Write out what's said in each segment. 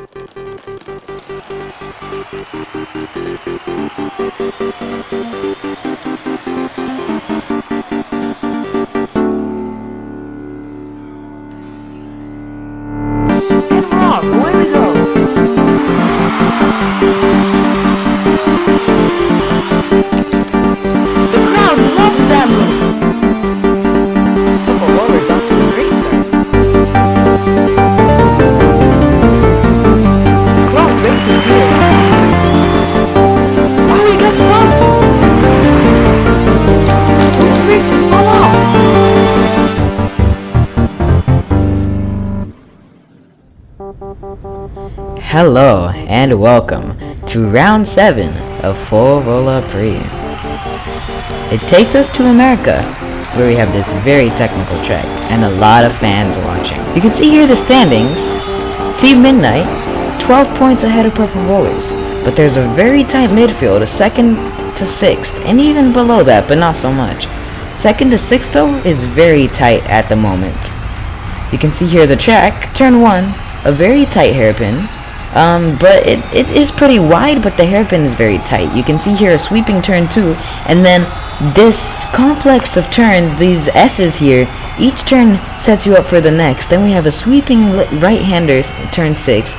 Away we go! The crowd loved that move! Couple rollers off to a great start. Cross racing here. Oh, he gets bumped! Those racers fall off! Hello and welcome to round 7 of Forolla Prix. It takes us to America, where we have this very technical track and a lot of fans watching. You can see here the standings. Team Midnight, 12 points ahead of Purple Rollers, but there's a very tight midfield, a 2nd to 6th, and even below that, but not so much. 2nd to 6th though is very tight at the moment. You can see here the track, turn 1, a very tight hairpin. But it is pretty wide, but the hairpin is very tight. You can see here a sweeping turn 2, and then this complex of turns, these S's here, each turn sets you up for the next. Then we have a sweeping right-hander, turn 6,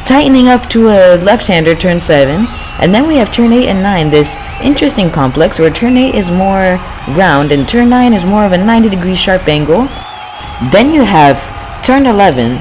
tightening up to a left-hander, turn 7, and then we have turn 8 and 9, this interesting complex where turn 8 is more round and turn 9 is more of a 90-degree sharp angle. Then you have turn 11,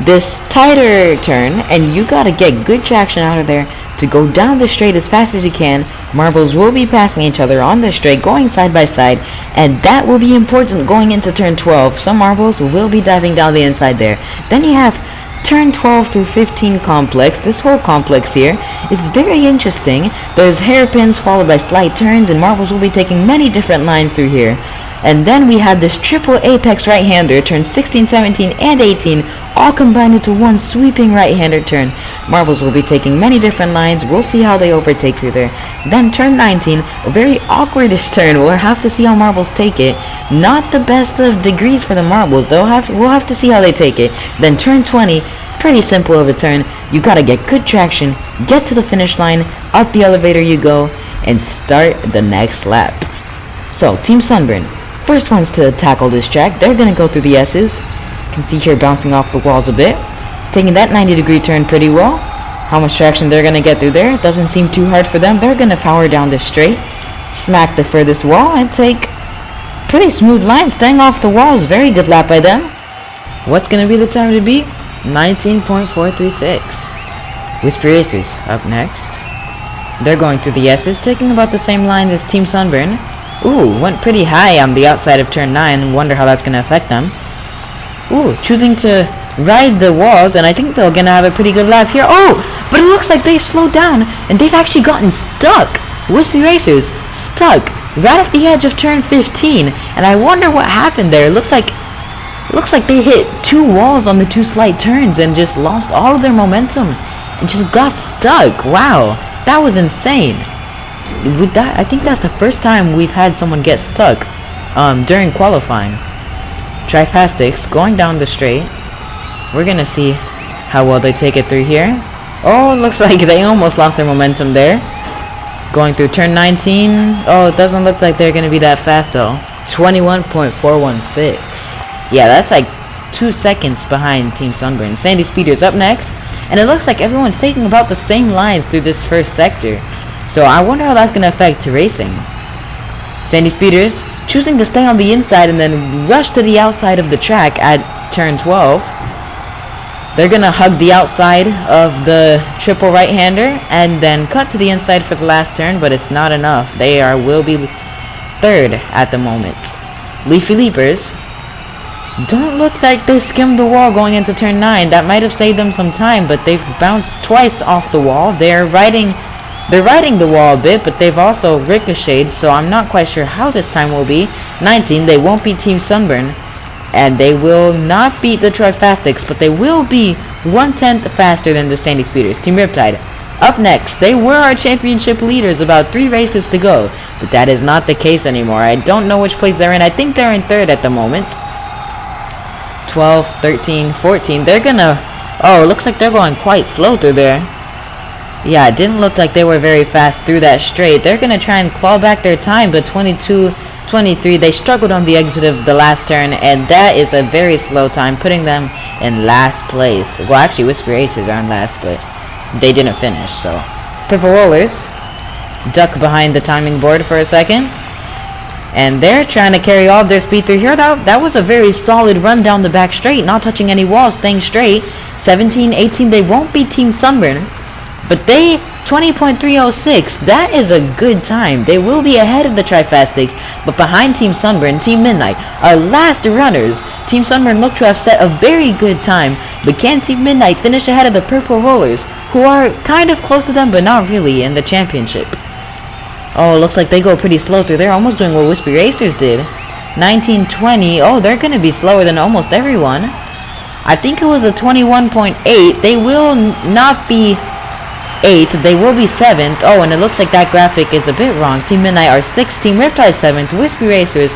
this tighter turn, and you gotta get good traction out of there to go down the straight as fast as you can. Marbles will be passing each other on the straight, going side by side, and that will be important going into turn 12. Some marbles will be diving down the inside there. Then you have turn 12 through 15 complex. This whole complex here is very interesting. There's hairpins followed by slight turns, and marbles will be taking many different lines through here. And then we have this triple apex right-hander, turn 16, 17, and 18, all combined into one sweeping right-hander turn. Marbles will be taking many different lines. We'll see how they overtake through there. Then turn 19, a very awkwardish turn. We'll have to see how marbles take it. Not the best of degrees for the marbles. We'll have to see how they take it. Then turn 20, pretty simple of a turn. You gotta get good traction, get to the finish line, up the elevator you go, and start the next lap. So, Team Sunburn, first ones to tackle this track. They're gonna go through the S's. You can see here bouncing off the walls a bit, taking that 90-degree turn pretty well. How much traction they're gonna get through there doesn't seem too hard for them. They're gonna power down this straight, smack the furthest wall, and take pretty smooth lines, staying off the walls. Very good lap by them. What's gonna be the time to beat? 19.436. Whisper Racers up next. They're going through the S's, taking about the same line as Team Sunburn. Ooh, went pretty high on the outside of turn 9. Wonder how that's going to affect them. Ooh, choosing to ride the walls, and I think they're going to have a pretty good lap here. Oh, but it looks like they slowed down, and they've actually gotten stuck. Wispy Racers stuck right at the edge of turn 15, and I wonder what happened there. It looks like they hit 2 walls on the 2 slight turns and just lost all of their momentum and just got stuck. Wow, that was insane. With that, I think that's the first time we've had someone get stuck during qualifying. Trifastics going down the straight. We're gonna see how well they take it through here. Oh, looks like they almost lost their momentum there. Going through turn 19. Oh, it doesn't look like they're gonna be that fast though. 21.416. Yeah, that's like 2 seconds behind Team Sunburn. Sandy Speeder's up next, and it looks like everyone's taking about the same lines through this first sector. So I wonder how that's going to affect racing. Sandy Speeders choosing to stay on the inside and then rush to the outside of the track at turn 12. They're going to hug the outside of the triple right-hander and then cut to the inside for the last turn, but it's not enough. They will be third at the moment. Leafy Leapers don't look like they skimmed the wall going into turn 9. That might have saved them some time, but they've bounced twice off the wall. They're riding the wall a bit, but they've also ricocheted, so I'm not quite sure how this time will be. 19, they won't beat Team Sunburn, and they will not beat the Trifastics, but they will be 1/10 faster than the Sandy Speeders. Team Riptide up next. They were our championship leaders about 3 races to go, but that is not the case anymore. I don't know which place they're in. I think they're in 3rd at the moment. 12, 13, 14. They're gonna Oh, it looks like they're going quite slow through there. Yeah, it didn't look like they were very fast through that straight. They're going to try and claw back their time, but 22-23, they struggled on the exit of the last turn, and that is a very slow time, putting them in last place. Well, actually, Whisper Aces are in last, but they didn't finish, so. Purple Rollers duck behind the timing board for a second, and they're trying to carry all of their speed through here. That was a very solid run down the back straight, not touching any walls, staying straight. 17-18, they won't beat Team Sunburn, but they 20.306, that is a good time. They will be ahead of the Trifastics, but behind Team Sunburn, Team Midnight are last runners. Team Sunburn look to have set a very good time, but can Team Midnight finish ahead of the Purple Rollers, who are kind of close to them, but not really in the championship? Oh, looks like they go pretty slow through there, almost doing what Wispy Racers did. 19-20, oh, they're going to be slower than almost everyone. I think it was a 21.8. They will not be 8th, they will be 7th. Oh, and it looks like that graphic is a bit wrong. Team Midnight are 6th, Team Riptide 7th. Wispy Racers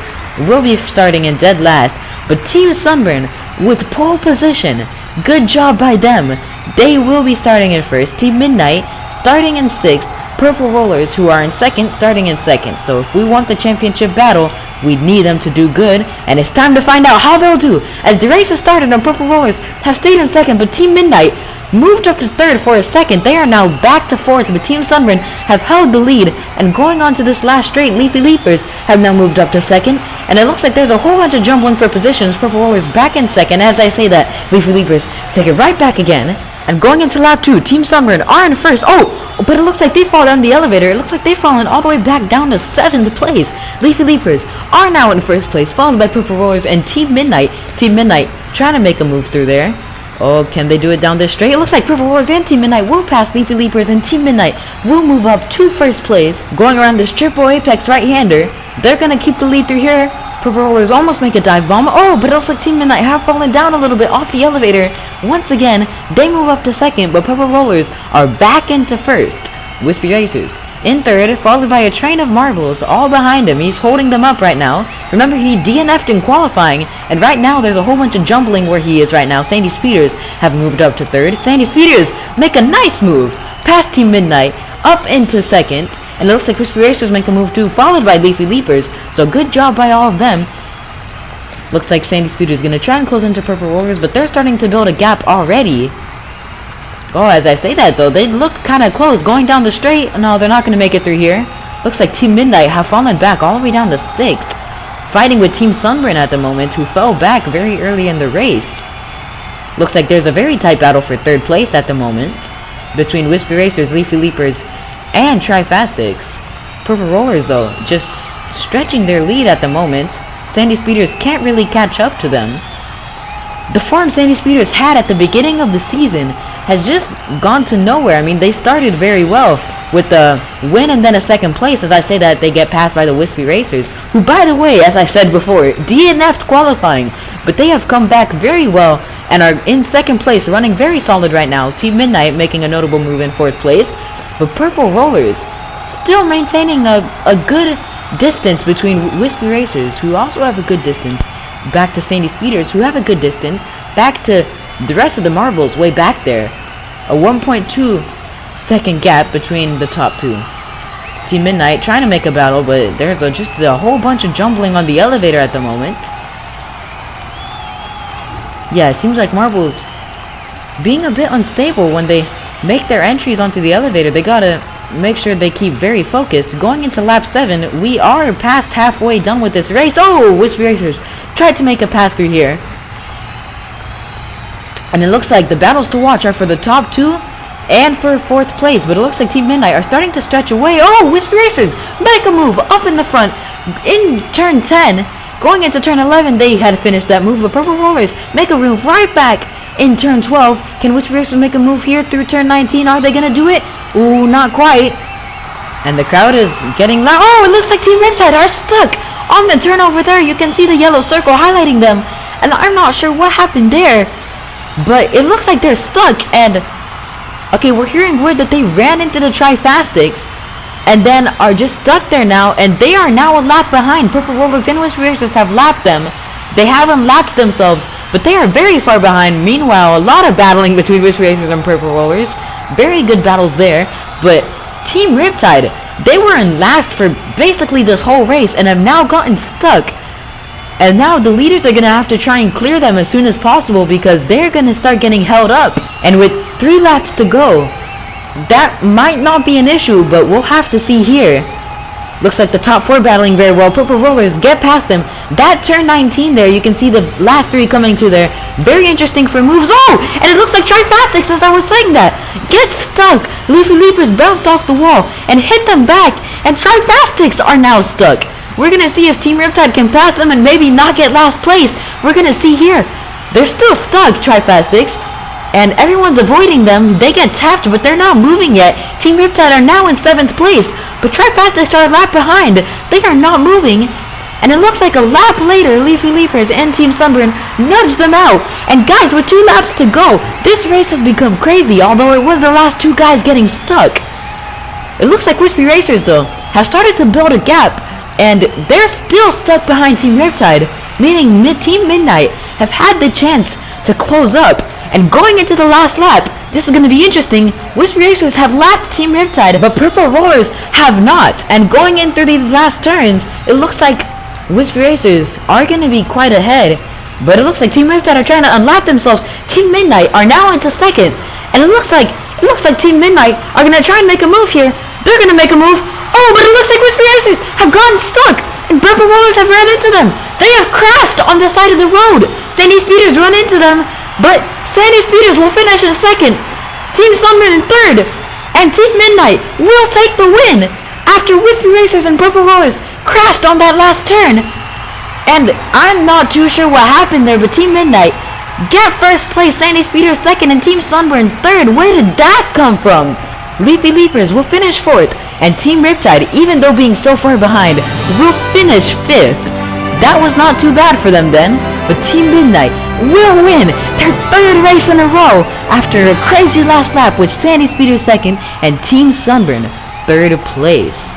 will be starting in dead last. But Team Sunburn with pole position. Good job by them. They will be starting in 1st. Team Midnight starting in 6th. Purple Rollers, who are in 2nd, starting in 2nd. So if we want the championship battle, we need them to do good. And it's time to find out how they'll do. As the race has started and Purple Rollers have stayed in 2nd, but Team Midnight moved up to 3rd for a second. They are now back to 4th, but Team Sunburn have held the lead. And going on to this last straight, Leafy Leapers have now moved up to 2nd. And it looks like there's a whole bunch of jumbling for positions. Purple Rollers back in 2nd. As I say that, Leafy Leapers take it right back again. And going into lap 2, Team Sunburn are in 1st. Oh, but it looks like they fall down the elevator. It looks like they've fallen all the way back down to 7th place. Leafy Leapers are now in 1st place, followed by Purple Rollers and Team Midnight. Team Midnight trying to make a move through there. Oh, can they do it down this straight? It looks like Purple Rollers and Team Midnight will pass Leafy Leapers, and Team Midnight will move up to 1st place. Going around this triple apex right-hander, they're going to keep the lead through here. Purple Rollers almost make a dive bomb. Oh, but it looks like Team Midnight have fallen down a little bit off the elevator. Once again, they move up to 2nd, but Purple Rollers are back into 1st. Wispy Racers in 3rd, followed by a train of marbles all behind him. He's holding them up right now. Remember, he DNF'd in qualifying, and right now there's a whole bunch of jumbling where he is right now. Sandy Speeders have moved up to 3rd. Sandy Speeders make a nice move past Team Midnight up into 2nd. And it looks like Wispy Racers make a move too, followed by Leafy Leapers. So good job by all of them. Looks like Sandy Speeder is going to try and close into Purple Rollers, but they're starting to build a gap already. Oh, as I say that though, they look kind of close. Going down the straight, no, they're not going to make it through here. Looks like Team Midnight have fallen back all the way down to 6th. Fighting with Team Sunburn at the moment, who fell back very early in the race. Looks like there's a very tight battle for 3rd place at the moment between Wispy Racers, Leafy Leapers, and Trifastics. Purple Rollers, though, just stretching their lead at the moment. Sandy Speeders can't really catch up to them. The form Sandy Speeders had at the beginning of the season has just gone to nowhere. I mean, they started very well with a win and then a 2nd place. As I say that, they get passed by the Wispy Racers, who, by the way, as I said before, DNF'd qualifying, but they have come back very well and are in 2nd place, running very solid right now. Team Midnight making a notable move in 4th place. But Purple Rollers still maintaining a good distance between Wispy Racers, who also have a good distance, back to Sandy Speeders, who have a good distance, back to the rest of the marbles way back there. A 1.2 second gap between the top two. Team Midnight trying to make a battle, but there's just a whole bunch of jumbling on the elevator at the moment. Yeah, it seems like marbles being a bit unstable when they make their entries onto the elevator. They gotta make sure they keep very focused. Going into lap 7, we are past halfway done with this race. Oh, Wispy Racers tried to make a pass through here. And it looks like the battles to watch are for the top 2 and for 4th place. But it looks like Team Midnight are starting to stretch away. Oh, Wispy Racers make a move up in the front in turn 10. Going into turn 11, they had finished that move. But Purple Rollers make a move right back in turn 12. Can Wispy Racers make a move here through turn 19? Are they going to do it? Ooh, not quite. And the crowd is getting loud. Oh, it looks like Team Riptide are stuck on the turn over there. You can see the yellow circle highlighting them. And I'm not sure what happened there, but it looks like they're stuck. And, okay, we're hearing word that they ran into the Trifastics and then are just stuck there now. And they are now a lap behind. Purple Rollers and Wispy Racers have lapped them. They haven't lapped themselves, but they are very far behind. Meanwhile, a lot of battling between Wispy Racers and Purple Rollers. Very good battles there, but Team Riptide, they were in last for basically this whole race and have now gotten stuck. And now the leaders are going to have to try and clear them as soon as possible because they're going to start getting held up. And with 3 laps to go, that might not be an issue, but we'll have to see here. Looks like the top 4 battling very well. Purple Rollers get past them. That turn 19 there, you can see the last 3 coming to there. Very interesting for moves. Oh! And it looks like Trifastics, as I was saying that. Get stuck. Leafy Leapers bounced off the wall and hit them back. And Trifastics are now stuck. We're going to see if Team Riptide can pass them and maybe not get last place. We're going to see here. They're still stuck, Trifastics. And everyone's avoiding them. They get tapped, but they're not moving yet. Team Riptide are now in 7th place. But Trifastics are a lap behind. They are not moving. And it looks like a lap later, Leafy Leapers and Team Sunburn nudge them out. And guys, with 2 laps to go, this race has become crazy, although it was the last 2 guys getting stuck. It looks like Wispy Racers, though, have started to build a gap. And they're still stuck behind Team Riptide, meaning Team Midnight have had the chance to close up. And going into the last lap, this is going to be interesting. Wispy Racers have lapped Team Riptide, but Purple Rollers have not. And going in through these last turns, it looks like Wispy Racers are going to be quite ahead. But it looks like Team Riptide are trying to unlap themselves. Team Midnight are now into 2nd. And it looks like Team Midnight are going to try and make a move here. They're going to make a move. Oh, but it looks like Wispy Racers have gotten stuck, and Purple Rollers have ran into them. They have crashed on the side of the road. Sandy Speeders run into them, but Sandy Speeders will finish in 2nd. Team Sunburn in 3rd, and Team Midnight will take the win after Wispy Racers and Purple Rollers crashed on that last turn. And I'm not too sure what happened there, but Team Midnight get 1st place, Sandy Speeders 2nd, and Team Sunburn 3rd. Where did that come from? Leafy Leapers will finish 4th, and Team Riptide, even though being so far behind, will finish 5th. That was not too bad for them then, but Team Midnight will win their 3rd race in a row after a crazy last lap with Sandy Speeder 2nd and Team Sunburn 3rd place.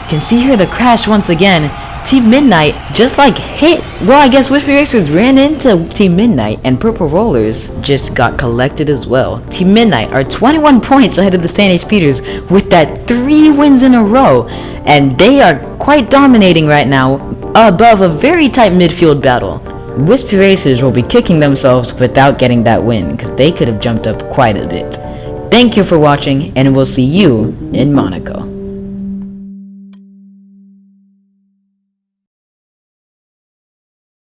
You can see here the crash once again. Team Midnight just like hit, well, I guess Wispy Racers ran into Team Midnight and Purple Rollers just got collected as well. Team Midnight are 21 points ahead of the Sandy Speeders with that 3 wins in a row, and they are quite dominating right now above a very tight midfield battle. Wispy Racers will be kicking themselves without getting that win because they could have jumped up quite a bit. Thank you for watching, and we'll see you in Monaco.